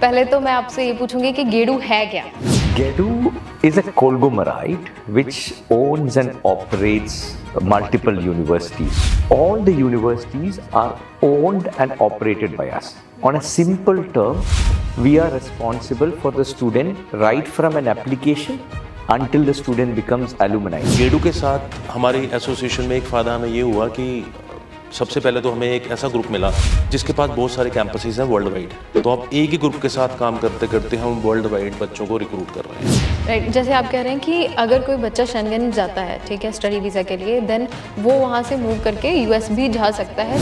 पहले तो मैं आपसे ये पूछूंगी कि गेडू है क्या? Gedu is a conglomerate which owns and operates multiple universities. All the universities are owned and operated by us. On a simple term, we are responsible for the student right from an application until the student becomes alumni. गेडू के साथ हमारी association में एक फ़ायदा हमें ये हुआ कि सबसे पहले तो हमें एक ऐसा ग्रुप मिला जिसके पास बहुत सारे कैंपसेस हैं वर्ल्ड वाइड। तो अब एक ही ग्रुप के साथ काम करते करते हम वर्ल्ड वाइड बच्चों को रिक्रूट कर रहे हैं। राइट, जैसे आप कह रहे हैं कि अगर कोई बच्चा शेंगन जाता है, ठीक है, स्टडी वीज़ा के लिए, देन वो वहाँ से मूव करके यूएस भी जा सकता है।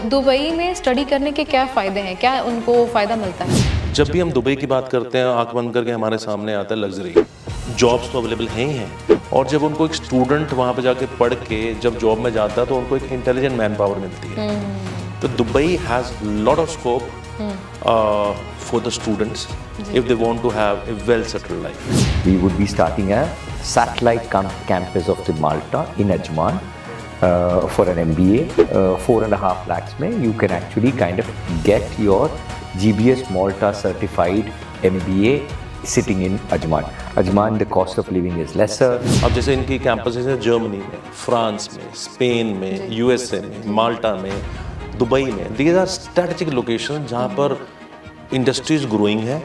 दुबई में स्टडी करने के क्या फ़ायदे हैं, क्या उनको फ़ायदा मिलता है? जब भी हम दुबई की बात करते हैं, आंख बंद करके हमारे सामने आता है लग्जरी। जॉब्स तो अवेलेबल हैं ही हैं, और जब उनको एक स्टूडेंट वहाँ पे जाके पढ़ के जब जॉब में जाता है तो उनको एक इंटेलिजेंट मैन पावर मिलती है। तो Dubai has lot of scope for the students if they want to have a well settled life. We would be starting a satellite campus of the Malta in Ajman for an MBA. 4.5 lakhs mein you can actually kind of get your GBS Malta certified MBA sitting in Ajman. Ajman, the cost of living is lesser. अब जैसे इनकी campuses हैं Germany में, France में, Spain में, USA में, माल्टा में, Dubai में। दीज आर स्ट्रेटेजिक लोकेशन जहाँ पर इंडस्ट्रीज ग्रोइंग है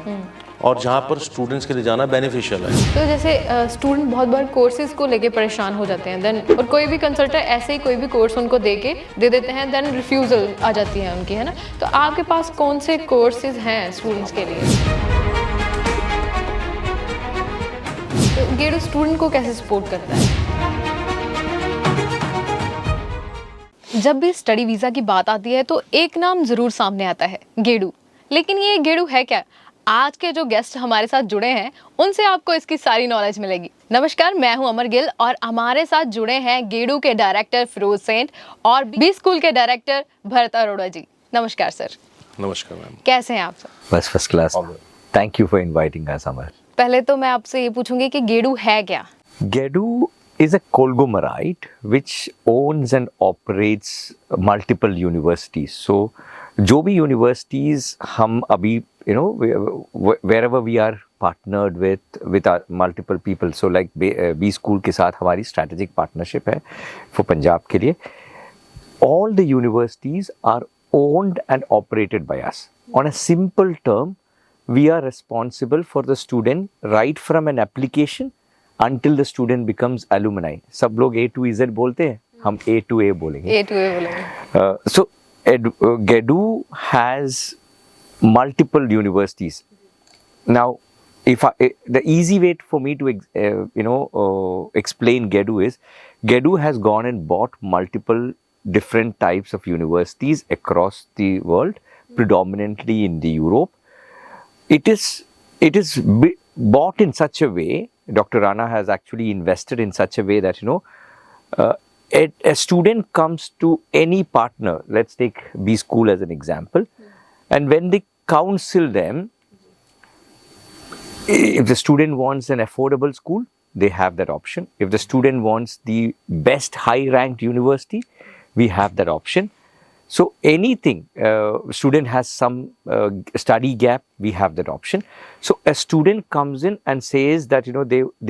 और जहाँ पर स्टूडेंट्स के लिए जाना बेनिफिशियल है। तो जैसे स्टूडेंट बहुत बार कोर्सेज को लेके परेशान हो जाते हैं, देन और कोई भी कंसल्टेंट ऐसे ही कोई भी कोर्स उनको दे देते हैं, देन रिफ्यूज़ल आ जाती है उनकी, है ना? तो आपके पास कौन से कोर्सेज हैं स्टूडेंट्स के लिए? तो गेडू स्टूडेंट को कैसे सपोर्ट करता है? जब भी स्टडी वीज़ा की बात आती है तो एक नाम ज़रूर सामने आता है, गेडू। लेकिन ये गेडू है क्या? आज के जो गेस्ट हमारे साथ जुड़े हैं उनसे आपको इसकी सारी नॉलेज मिलेगी। नमस्कार, मैं हूं अमर गिल और हमारे साथ जुड़े हैं गेडू के डायरेक्टर फिरोज सेंट और बी स्कूल के डायरेक्टर भरत अरोड़ा जी। नमस्कार सर। नमस्कार मैम। कैसे हैं आप सर? बस first class. Thank you for inviting us Amar. पहले तो मैं आपसे ये पूछूंगी कि गेडू है क्या? Gedu is a conglomerate which owns and operates multiple universities. So, जो भी universities हम अभी wherever we are partnered with our multiple people. So like B school के साथ हमारी strategic partnership है for पंजाब के लिए. All the universities are owned and operated by us. On a simple term, we are responsible for the student right from an application until the student becomes alumni. सब लोग A to Z बोलते हैं, हम A to A बोलेंगे। A to A बोलेंगे। So Gedu has multiple universities. Now, the easy way for me to explain Gedu is, Gedu has gone and bought multiple different types of universities across the world, predominantly in the Europe. It is bought in such a way. Dr. Rana has actually invested in such a way that a student comes to any partner. Let's take B school as an example, and when they counsel them, if the student wants an affordable school, they have that option. If the student wants the best high-ranked university, we have that option. So anything, student has some study gap, we have that option. So a student comes in and says that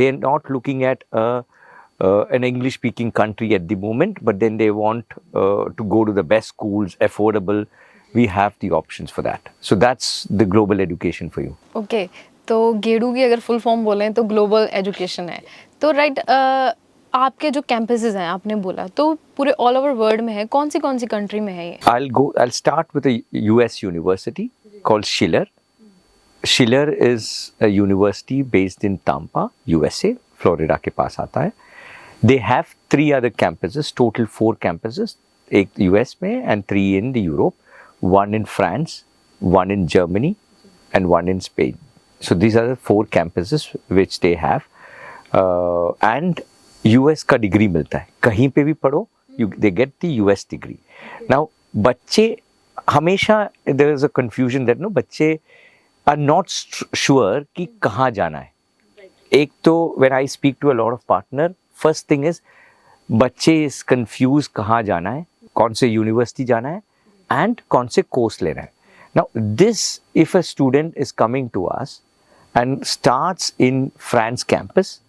they're not looking at an English speaking country at the moment, but then they want to go to the best schools, affordable. We have the options for that. So that's the global education for you. Okay, तो गेडू की अगर full form बोलें तो global education है। तो right, आपके जो campuses हैं आपने बोला, तो पूरे ऑल ओवर वर्ल्ड में है, कौन सी कंट्री में है ये? I'll start with a US university called Schiller. Schiller is a university based in Tampa, USA, Florida के पास आता है. They have 3 other campuses, total 4 campuses, एक US में and 3 in the Europe, 1 in France, 1 in Germany and 1 in Spain. So these are the 4 campuses which they have, and US का degree मिलता है, कहीं पे भी पढ़ो, they get the US degree. Now बच्चे हमेशा there is a confusion that बच्चे are not sure कि कहाँ जाना है. एक तो when I speak to a lot of partner, first thing is बच्चे is confused कहाँ जाना है, कौन से यूनिवर्सिटी जाना है and कौन से कोर्स लेना है. Now, this, if a student is coming to us and starts in France campus,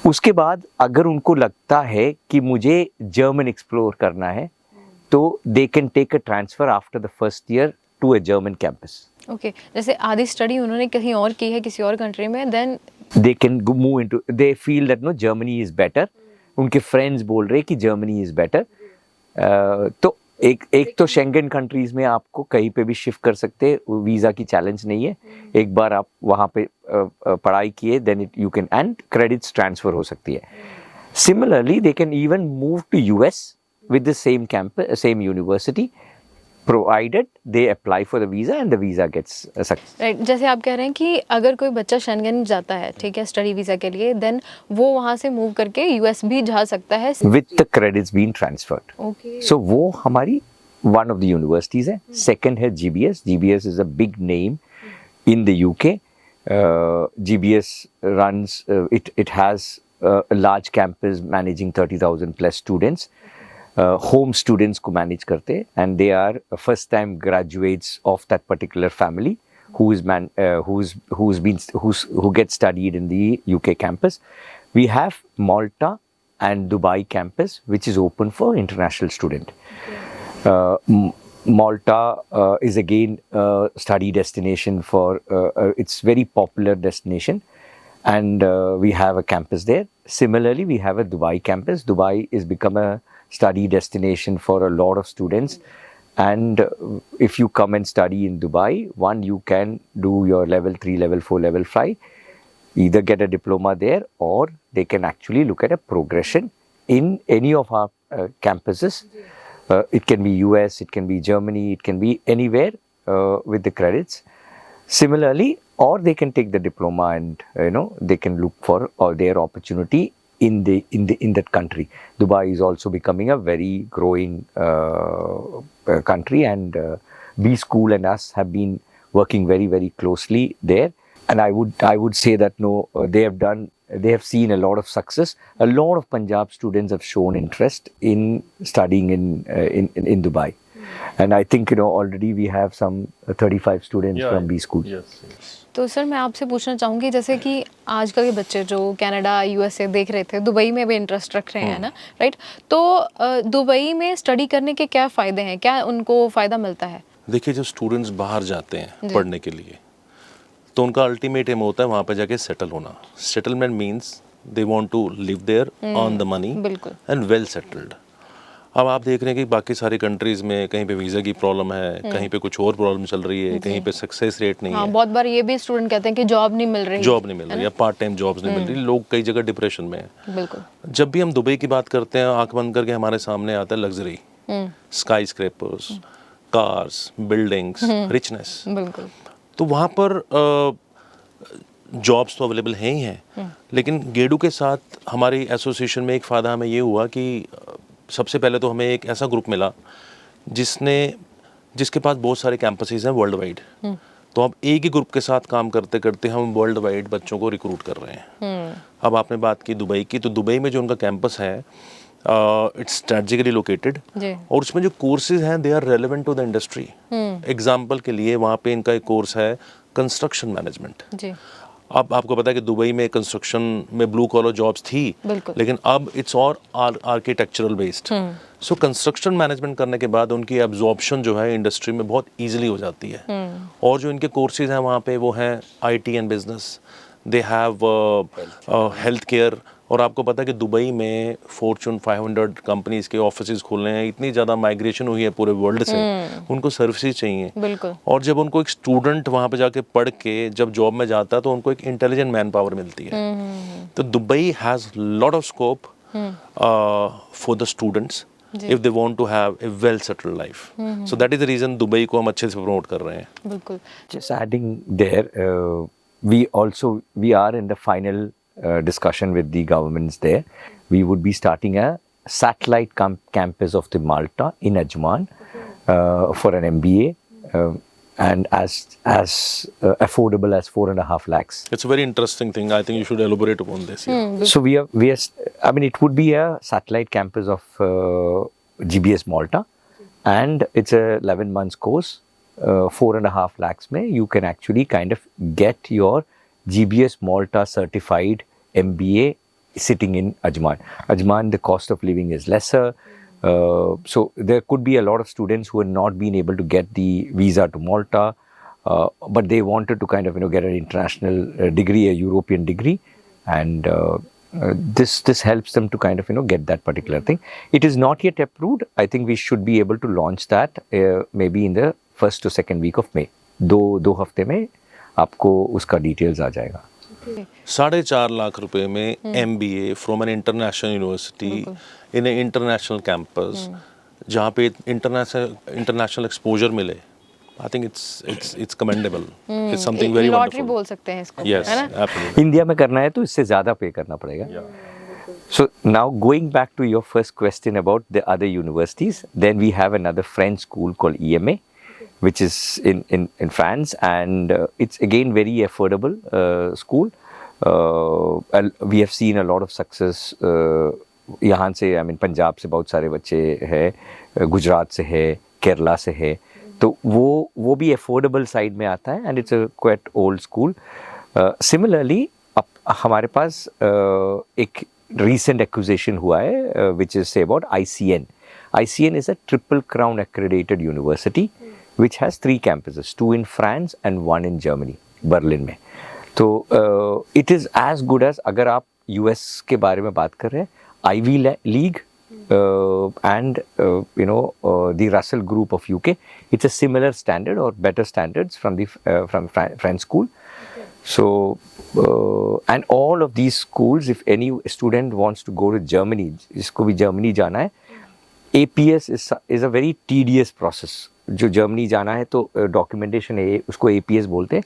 उसके बाद अगर उनको लगता है कि मुझे जर्मन एक्सप्लोर करना है, तो they can take a transfer after the first year to a German campus. Okay, जैसे आधी स्टडी उन्होंने कहीं और की है किसी और कंट्री में, then they can move into, they feel that no Germany is better. उनके फ्रेंड्स बोल रहे कि जर्मनी इज बेटर. तो एक तो शेंगन कंट्रीज में आपको कहीं पे भी शिफ्ट कर सकते हैं, वीज़ा की चैलेंज नहीं है. एक बार आप वहाँ पे पढ़ाई किए, then it you can, and credits transfer हो सकती है. Similarly they can even move to US with the same campus, same university, provided they apply for the visa and the visa gets success. Right, जैसे आप कह रहे हैं कि अगर कोई बच्चा शेंगन जाता है, ठीक है, स्टडी वीज़ा के लिए, देन वो वहाँ से मूव करके यूएस भी जा सकता है With the credits being transferred. Okay. So वो हमारी one of the universities है. Second है GBS. GBS is a big name in the UK. GBS runs, it has a large campus managing 30,000 plus students. Home students को manage करते हैं, and they are first time graduates of that particular family who gets studied in the UK campus. We have Malta and Dubai campus, which is open for international student. Malta is again a study destination for, it's very popular destination, and we have a campus there. Similarly, we have a Dubai campus. Dubai is become a study destination for a lot of students, and if you come and study in Dubai, one, you can do your level 3, level 4, level 5, either get a diploma there, or they can actually look at a progression in any of our campuses. It can be US, it can be Germany, it can be anywhere with the credits. Similarly, or they can take the diploma and they can look for their opportunity in that country. Dubai is also becoming a very growing country, and B School and us have been working very, very closely there. And I would say that they have seen a lot of success. A lot of Punjab students have shown interest in studying in Dubai. And I think already we have some 35 students from B School. Yes, yes. तो sir मैं आपसे पूछना चाहूँगी, जैसे कि आजकल के बच्चे जो कनाडा यूएसए देख रहे थे, दुबई में भी इंटरेस्ट रख रहे हैं ना, राइट? तो दुबई में स्टडी करने के क्या फ़ायदे हैं, क्या उनको फ़ायदा मिलता है? देखिए, जब स्टूडेंट्स बाहर जाते हैं पढ़ने के लिए, तो उनका अल्टीमेट एम होता है वहाँ पे जाके सेटल होना. Settlement means they want to live there, earn the money, बिल्कुल. And well settled. अब आप देख रहे हैं कि बाकी सारी कंट्रीज में कहीं पे वीज़ा की प्रॉब्लम है, कहीं पे कुछ और प्रॉब्लम चल रही है, कहीं पे सक्सेस रेट नहीं है. बहुत बार ये भी स्टूडेंट कहते हैं कि जॉब नहीं मिल रही, या पार्ट टाइम जॉब्स नहीं मिल रही. लोग कई जगह डिप्रेशन में हैं. बिल्कुल. जब भी हम दुबई की बात करते हैं, आंख बंद करके हमारे सामने आता है luxury, sky scrapers, cars, buildings, richness. बिल्कुल. तो वहाँ पर जॉब्स तो अवेलेबल हैं ही हैं, लेकिन गेडू के साथ हमारी एसोसिएशन में एक फ़ायदा हमें ये हुआ कि सबसे पहले तो हमें एक ऐसा ग्रुप मिला जिसके पास बहुत सारे कैंपसेस हैं वर्ल्ड वाइड. तो अब एक ही ग्रुप के साथ काम करते करते हम वर्ल्ड वाइड बच्चों को रिक्रूट कर रहे हैं. अब आपने बात की दुबई की, तो दुबई में जो उनका कैंपस है, इट्स स्ट्रेटेजिकली लोकेटेड, और उसमें जो कोर्सेज हैं they are relevant to the industry. Example के लिए वहाँ पे इनका एक कोर्स है कंस्ट्रक्शन मैनेजमेंट. अब आपको पता है कि दुबई में कंस्ट्रक्शन में ब्लू कॉलर जॉब्स थी, लेकिन अब इट्स और architectural based. So construction management करने के बाद उनकी एब्जॉर्प्शन जो है इंडस्ट्री में बहुत इजीली हो जाती है. और जो इनके कोर्सेज हैं वहाँ पे वो हैं IT and business, they have health care. और आपको पता है कि दुबई में फॉर्च्यून 500 कंपनीज के ऑफिसेज खुल रहे हैं. इतनी ज़्यादा माइग्रेशन हुई है पूरे वर्ल्ड से, उनको सर्विसेज चाहिए. बिल्कुल. और जब उनको एक स्टूडेंट वहाँ पे जाके पढ़ के जब जॉब में जाता है, तो उनको एक इंटेलिजेंट मैन पावर मिलती है. तो Dubai has lot of scope for the students if they want to have a well settled life. So that is the reason Dubai को हम अच्छे से प्रमोट कर रहे हैं. बिल्कुल. Just adding there, we are in the final discussion with the governments there. We would be starting a satellite campus of the Malta in Ajman for an MBA, and as affordable as 4.5 lakhs. It's a very interesting thing. I think you should elaborate upon this. So we are. I mean, it would be a satellite campus of GBS Malta, and it's a 11 months course. 4.5 lakhs में you can actually kind of get your GBS Malta certified MBA sitting in Ajman. Ajman, the cost of living is lesser. So there could be a lot of students who have not been able to get the visa to Malta, but they wanted to kind of get an international degree, a European degree, and this helps them to kind of get that particular thing. It is not yet approved. I think we should be able to launch that maybe in the first to second week of May. दो हफ्ते में आपको उसका details आ जाएगा. 4.5 लाख रुपए में MBA from an international university in A international campus जहाँ पे इंटरनेशनल एक्सपोजर मिले. I think it's commendable. It's something very lottery बोल सकते हैं इसको, यस है ना? एब्सोल्युटली. इंडिया में करना है तो इससे ज़्यादा पे करना पड़ेगा. So now going back to your first question about the other universities, then we have another French school called EMA, which is in France, and it's again very affordable school. We have seen a lot of success. यहाँ से पंजाब से बहुत सारे बच्चे हैं, गुजरात से है, केरला से है, तो वो भी अफोर्डेबल साइड में आता है, and it's a quite old school. Similarly अब हमारे पास एक recent acquisition हुआ है which is say about ICN. ICN is a triple crown accredited university which has 3 campuses, 2 in France and 1 in Germany, Berlin में. तो it is as good as, अगर आप US के बारे में बात कर रहे हैं, Ivy League and the Russell Group of UK, it's a similar standard or better standards from the from French school. So and all of these schools, if any student wants to go to Germany, जिसको भी Germany जाना है, APS is a very tedious process. जो Germany जाना है तो documentation है, उसको APS बोलते हैं.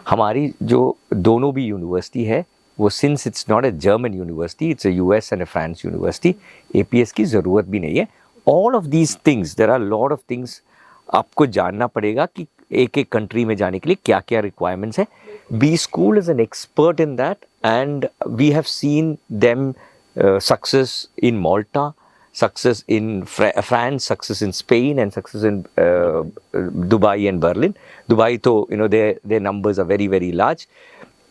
हमारी जो दोनों भी यूनिवर्सिटी है वो, since it's not a German university, it's a US and a France university, APS की ज़रूरत भी नहीं है. All of these things, there are lot of things आपको जानना पड़ेगा कि एक एक कंट्री में जाने के लिए क्या क्या रिक्वायरमेंट्स है. B school is an expert in that, and we have seen them success in Malta, success in France, success in Spain, and success in Dubai and Berlin. Dubai, though, their numbers are very, very large.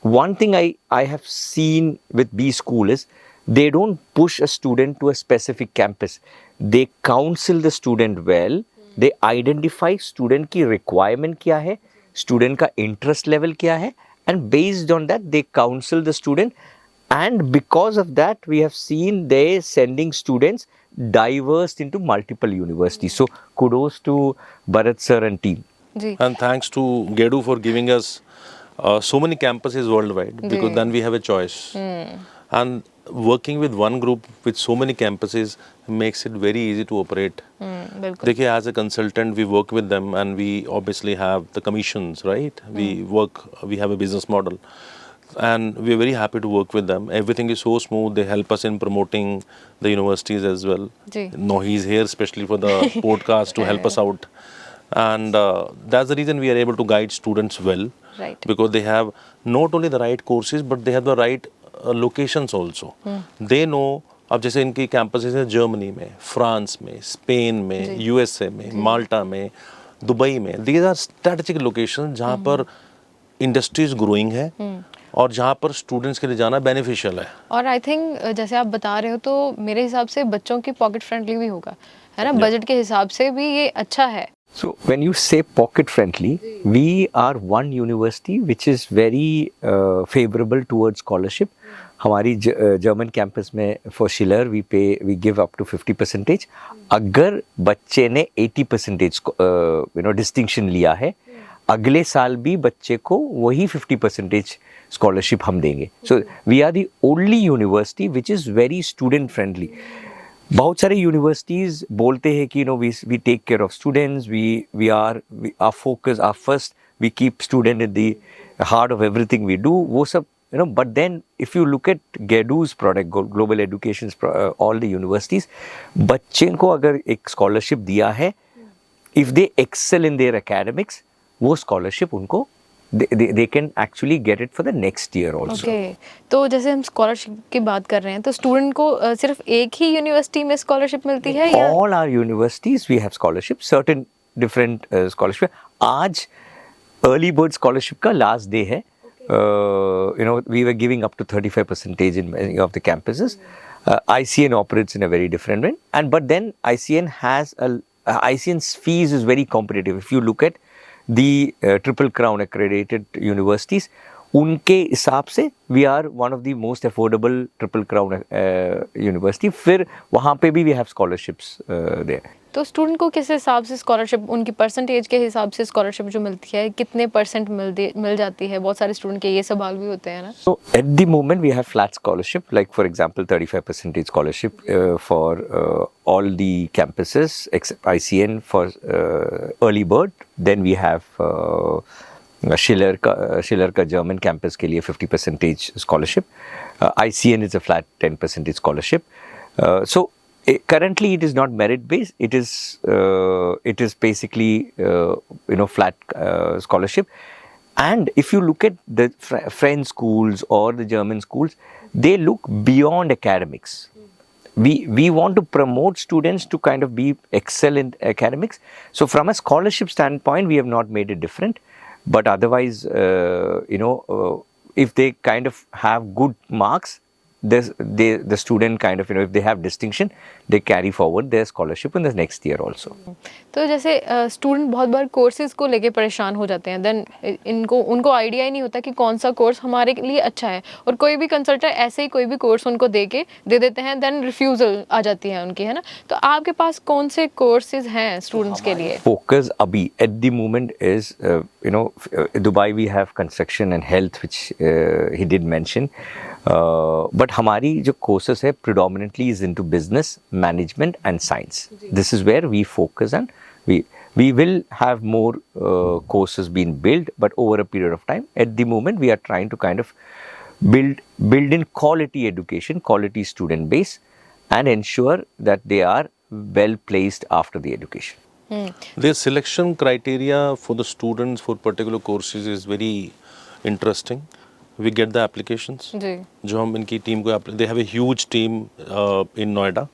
One thing I have seen with B school is they don't push a student to a specific campus. They counsel the student well. They identify student की requirement क्या है, student का interest level क्या है, and based on that they counsel the student, and because of that we have seen they sending students diverse into multiple universities. So kudos to Bharat sir and team. Ji. And thanks to Gedu for giving us so many campuses worldwide, because then we have a choice. And working with one group with so many campuses makes it very easy to operate. बिल्कुल. देखिए, as a consultant we work with them and we obviously have the commissions, right? We have a business model and we are very happy to work with them. Everything is so smooth. They help us in promoting the universities as well. Ji. No, he's here especially for the podcast to help us out, and that's the reason we are able to guide students well. Right. Because they have not only the right courses but they have the right locations also. They know. अब जैसे इनकी campuses हैं Germany में, France में, Spain में, USA में, माल्टा में, Dubai में. दीज आर स्ट्रेटेजिक लोकेशन जहाँ पर इंडस्ट्रीज ग्रोइंग है और जहाँ पर स्टूडेंट्स के लिए जाना बेनिफिशियल है. और आई थिंक जैसे आप बता रहे हो तो मेरे हिसाब से बच्चों की पॉकेट फ्रेंडली भी होगा, है ना? बजट के हिसाब से भी ये अच्छा है. So when you say pocket friendly, we are one university which is very favorable towards scholarship. हमारी जर्मन कैंपस में for Schiller we give up to 50%. अगर बच्चे ने 80% डिस्टिंक्शन लिया है, अगले साल भी बच्चे को वही 50% स्कॉलरशिप हम देंगे. So we are the only university which is very student friendly. बहुत सारे यूनिवर्सिटीज़ बोलते हैं कि we take care of students, we are focus are first, we keep student in the heart of everything we do, वो सब. But then if you look at GEDU's product, Global Education's all the universities, बच्चे को अगर एक scholarship दिया है, if they excel in their academics, वो scholarship उनको they can actually get it for the next year also. Okay. तो जैसे हम स्कॉलरशिप की बात कर रहे हैं तो स्टूडेंट को सिर्फ एक ही यूनिवर्सिटी में स्कॉलरशिप मिलती है या? All our universities we have scholarships. Certain different scholarship. आज early bird scholarship का last day है. You know, we were giving up to 35% in many of the campuses. ICN operates in a very different way, and but then ICN has ICN's fees is very competitive. If you look at the Triple Crown accredited universities, उनके हिसाब से we are one of the most affordable Triple Crown university. फिर वहाँ पे भी we have scholarships there. तो student को किस हिसाब से स्कॉलरशिप, उनकी परसेंटेज के हिसाब से स्कॉलरशिप जो मिलती है, कितने परसेंट मिल जाती है? बहुत सारे स्टूडेंट के ये सवाल भी होते हैं ना. So at the moment we have flat scholarship, like for example 35% scholarship for all the campuses except ICN for early bird. Then we have Schiller का German campus के लिए 50% scholarship. ICN is a flat 10% scholarship. So currently it is not merit based. It is basically flat scholarship. And if you look at the French schools or the German schools, they look beyond academics. We want to promote students to kind of be excel in academics. So from a scholarship standpoint, we have not made it different. But otherwise, if they kind of have good marks, the student kind of, if they have distinction, they carry forward their scholarship in the next year also. तो जैसे student बहुत बार courses को लेके परेशान हो जाते हैं, then उनको आइडिया ही नहीं होता कि कौन सा कोर्स हमारे लिए अच्छा है, और कोई भी कंसल्टेंट ऐसे ही कोई भी कोर्स उनको दे देते हैं, देन रिफ्यूज़ल आ जाती है उनकी, है ना. तो आपके पास कौन से कोर्सेज हैं स्टूडेंट्स के लिए? Focus abhi at the moment is Dubai we have construction and health, which he did mention. But हमारी जो courses है predominantly is into business, management and science. This is where we focus on. We will have more courses being built, but over a period of time. At the moment, we are trying to kind of build in quality education, quality student base, and ensure that they are well placed after the education. The selection criteria for the students for particular courses is very interesting. We get the applications. जी. जो हम इनकी team को they have a huge team in Noida.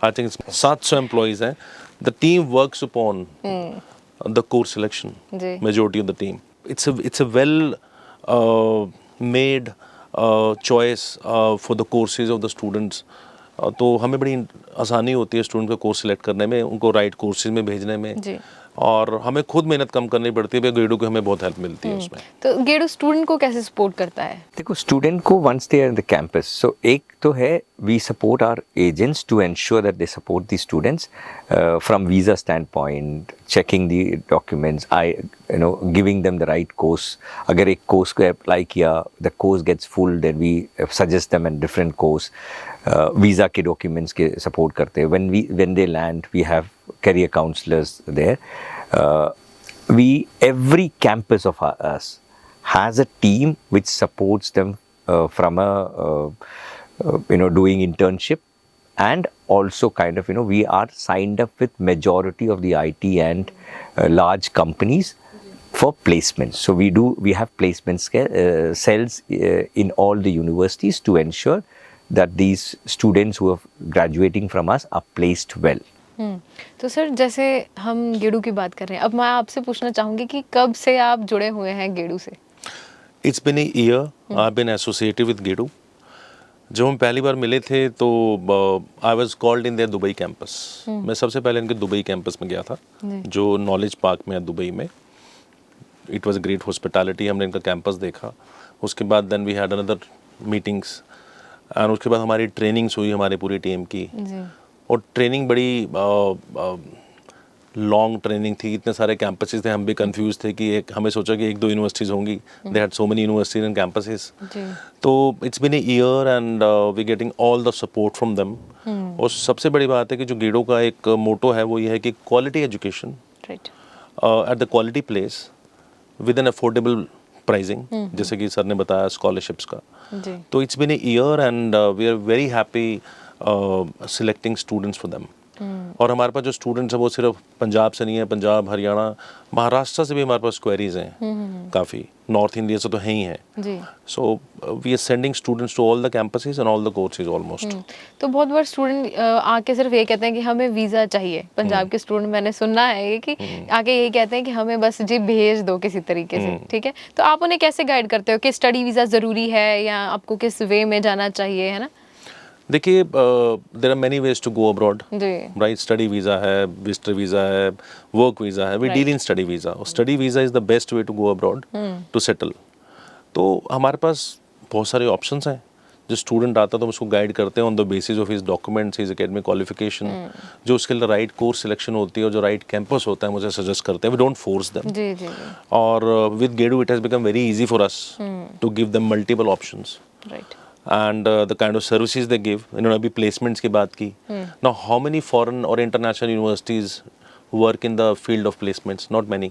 I think it's 700 employees हैं. The team works upon the course selection. Ji. Majority of the team. It's a well made choice for the courses of the students. तो हमें बड़ी आसानी होती है student का course select करने में, उनको राइट कोर्सेज में भेजने में. जी. और हमें खुद मेहनत कम करनी पड़ती है, गेडू को हमें बहुत हेल्प मिलती है उसमें. तो गेडू स्टूडेंट को कैसे सपोर्ट करता है? देखो स्टूडेंट को once they are in the campus, so एक तो है we support our agents to ensure that they support the students from visa stand point, checking the documents, giving them the right course. अगर एक course को apply किया, the course gets full, then we suggest them an different course. Visa के documents के support करते हैं. when they land, we have career counselors there. Every campus of us has a team which supports them from doing internship, and also kind of we are signed up with majority of the IT and large companies for placements. So we have placement cells in all the universities to ensure that these students who are graduating from us are placed well. तो sir जैसे हम गेडू की बात कर रहे हैं, अब मैं आपसे पूछना चाहूँगी कि कब से आप जुड़े हुए हैं गेडू से? It's been a year I've been associated with गेडू. जब हम पहली बार मिले थे तो I was called in their Dubai campus. मैं सबसे पहले इनके दुबई कैंपस में गया था, जो नॉलेज पार्क में है दुबई में. It was a great hospitality. हमने इनका कैंपस देखा. उसके बाद then we had another meetings. और उसके बाद हमारी ट्रेनिंग्स हुई हमारे पूरी टीम की. और ट्रेनिंग बड़ी लॉन्ग ट्रेनिंग थी. इतने सारे कैंपसेस थे, हम भी कंफ्यूज थे कि हमें सोचा कि 1-2 यूनिवर्सिटीज़ होंगी. They had so many universities and campuses. तो it's been a year and we getting all the support from them. और सबसे बड़ी बात है कि जो गेडो का एक मोटो है वो ये है कि quality education at the quality place with an affordable pricing, जैसे कि सर ने बताया स्कॉलरशिप्स का. तो it's been a year and we are very happy selecting students for them. और हमारे पास जो स्टूडेंट्स हैं वो सिर्फ पंजाब से नहीं है, पंजाब, हरियाणा, महाराष्ट्र से भी हमारे पास क्वेरीज हैं काफ़ी, नॉर्थ इंडिया से तो हैं ही हैं। जी। So we are sending students to all the campuses and all the courses almost. तो बहुत बार स्टूडेंट आके सिर्फ ये कहते हैं कि हमें वीज़ा चाहिए। पंजाब के स्टूडेंट मैंने सुना है ये कि आके यही कहते हैं कि हमें बस जी भेज दो किसी तरीके से, ठीक है। तो आप उन्हें कैसे गाइड करते हो कि स्टडी वीज़ा ज़रूरी है या आपको किस वे में जाना चाहिए, है ना? देखिए, there are many ways to go abroad, जी। राइट। स्टडी वीज़ा है, विजिटर वीज़ा है, वर्क वीज़ा है, we deal in study visa. Study visa is the best way to go abroad to settle. तो हमारे पास बहुत सारे ऑप्शंस हैं। जो स्टूडेंट आता है तो हम उसको गाइड करते हैं on the basis of his documents, his academic qualification, जो उसके लिए राइट कोर्स सिलेक्शन होती है और जो राइट कैंपस होता है मुझे सजेस्ट करते हैं। We don't force them. जी जी जी। और with GEDU it has become very easy for us to give them multiple options right. and the kind of services they give. इन्होंने अभी placements की बात की. Now how many foreign or international universities work in the field of placements? Not many.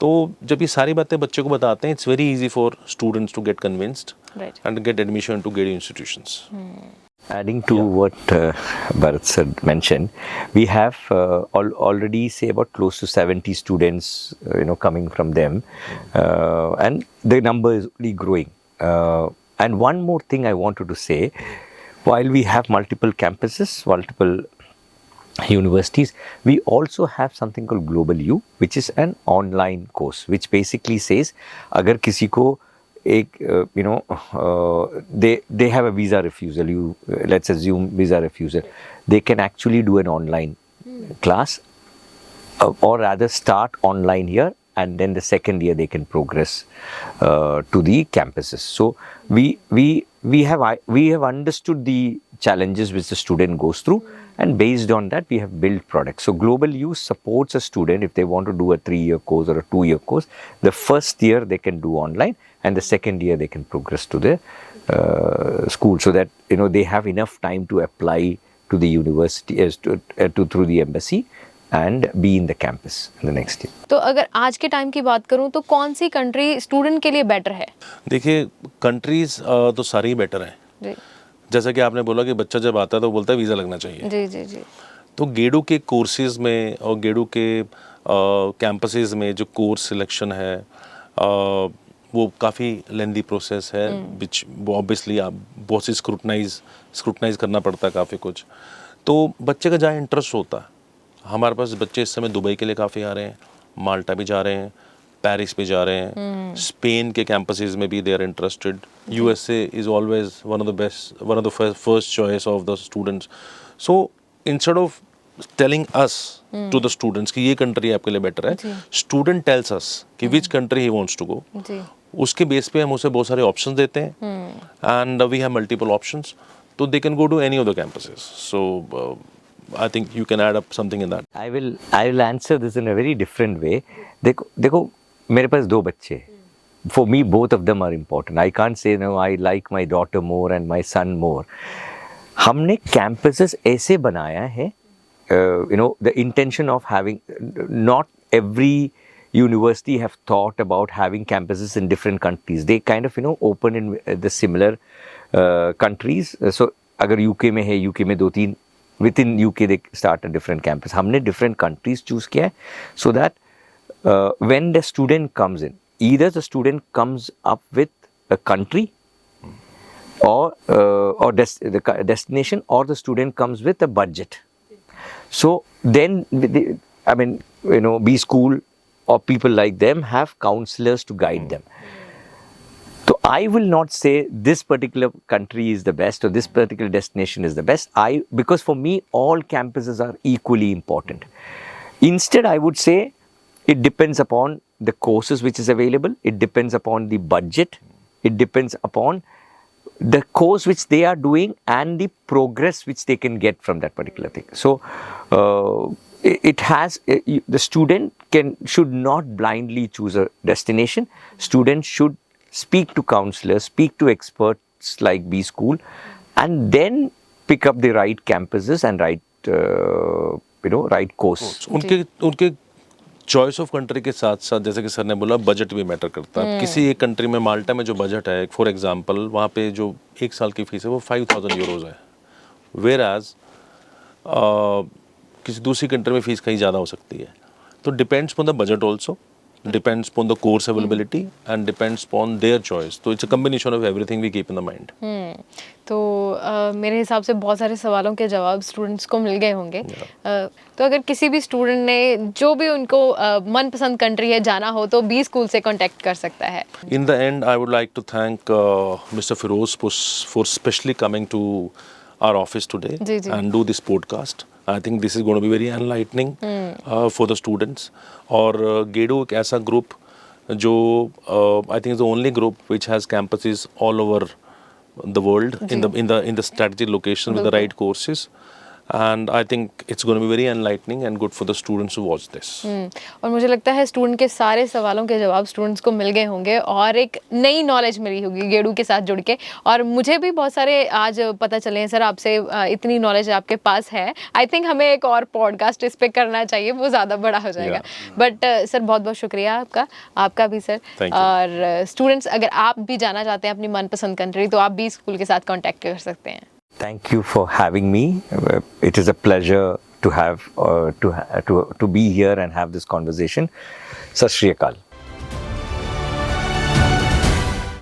तो जब ये सारी बातें बच्चे को बताते हैं, it's very easy for students to get convinced Right. and get admission to GED institutions. Adding to what Bharat sir mentioned, we have already say about close to 70 students, coming from them, and the number is only growing. And one more thing I wanted to say, while we have multiple campuses, multiple universities, we also have something called Global U, which is an online course, which basically says, अगर किसी को एक they have a visa refusal, let's assume visa refusal, they can actually do an online class, or rather start online here, and then the second year they can progress to the campuses. So we have understood the challenges which the student goes through, and based on that we have built products. So Global U supports a student if they want to do a 3-year course or a 2-year course. The first year they can do online, and the second year they can progress to the school, so that they have enough time to apply to the university through the embassy and be in the campus in the next year. तो अगर आज के time की बात करूं तो कौन सी country student के लिए बेटर है? देखिए, कंट्रीज तो सारी ही बेटर हैं। जी जैसा कि आपने बोला कि बच्चा जब आता है तो बोलता है वीज़ा लगना चाहिए। जी जी जी। तो गेडू के कोर्सेज में और गेडू के कैंपसेस में जो कोर्स सिलेक्शन है, वो काफ़ी लेंदी प्रोसेस है, विच ऑब्वियसली आप बहुत सी स्क्रूटनाइज करना पड़ता है काफ़ी कुछ। तो बच्चे का जहाँ इंटरेस्ट होता है, हमारे पास बच्चे इस समय दुबई के लिए काफ़ी आ रहे हैं, माल्टा भी जा रहे हैं, पेरिस भी जा रहे हैं, स्पेन के कैंपसेस में भी they are interested. USA is always one of the first choice of the students. So instead of telling us to the students कि ये कंट्री आपके लिए बेटर है, स्टूडेंट टेल्स अस कि which country he wants to go. उसके base पे हम उसे बहुत सारे ऑप्शंस देते हैं, and we have multiple options, तो they can go to any of the campuses. So I think you can add up something in that. I will answer this in a very different way. देखो मेरे पास 2 बच्चे. For me, both of them are important. I can't say no, I like my daughter more and my son more. हमने campuses ऐसे बनाया है, the intention of having, not every university have thought about having campuses in different countries. They kind of open in the similar countries. So अगर UK में है, UK में 2-3, within UK they start a different campus. हमने different countries choose किया है, so that when the student comes in, either the student comes up with a country or the destination, or the student comes with a budget. So then B school or people like them have counselors to guide them. So I will not say this particular country is the best or this particular destination is the best. Because for me, all campuses are equally important. Instead, I would say it depends upon the courses which is available. It depends upon the budget. It depends upon the course which they are doing and the progress which they can get from that particular thing. So the student should not blindly choose a destination. Students should speak to counselors, speak to experts like B School, and then pick up the right campuses and right course. उनके choice of country के साथ साथ, जैसे कि sir ने बोला, budget भी matter करता है। किसी एक कंट्री में, माल्टा में जो बजट है, फॉर एग्जांपल, वहाँ पे जो 1 साल की फीस है वो 5,000 यूरोज है, वेयर एज किसी दूसरी कंट्री में फीस कहीं ज़्यादा हो सकती है. तो depends on the budget also, depends upon the course availability and depends upon their choice. So it's a combination of everything we keep in the mind. तो मेरे हिसाब से बहुत सारे सवालों के जवाब स्टूडेंट्स को मिल गए होंगे. तो अगर किसी भी स्टूडेंट ने जो भी उनको मनपसंद कंट्री है जाना हो तो बी स्कूल से कांटेक्ट कर सकता है. In the end, I would like to thank Mr. Feroz for specially coming to our office today ji, ji. and do this podcast. I think this is going to be very enlightening for the students. और गेडू एक ऐसा group जो I think is the only group which has campuses all over the world in the strategic location with the right courses. And I think it's going to be very enlightening and good for the students who watch this. और मुझे लगता है student के सारे सवालों के जवाब students को मिल गए होंगे और एक नई नॉलेज मिली होगी गेडू के साथ जुड़ के. और मुझे भी बहुत सारे आज पता चले हैं सर आपसे. इतनी नॉलेज आपके पास है. आई थिंक हमें एक और पॉडकास्ट इस पे करना चाहिए, वो ज़्यादा बड़ा हो जाएगा. बट सर बहुत बहुत शुक्रिया आपका भी सर. और स्टूडेंट्स अगर आप भी जाना चाहते हैं अपनी मनपसंद कंट्री तो आप भी स्कूल के साथ कॉन्टैक्ट कर सकते हैं. Thank you for having me. It is a pleasure to have to be here and have this conversation. Sat Shri Akal.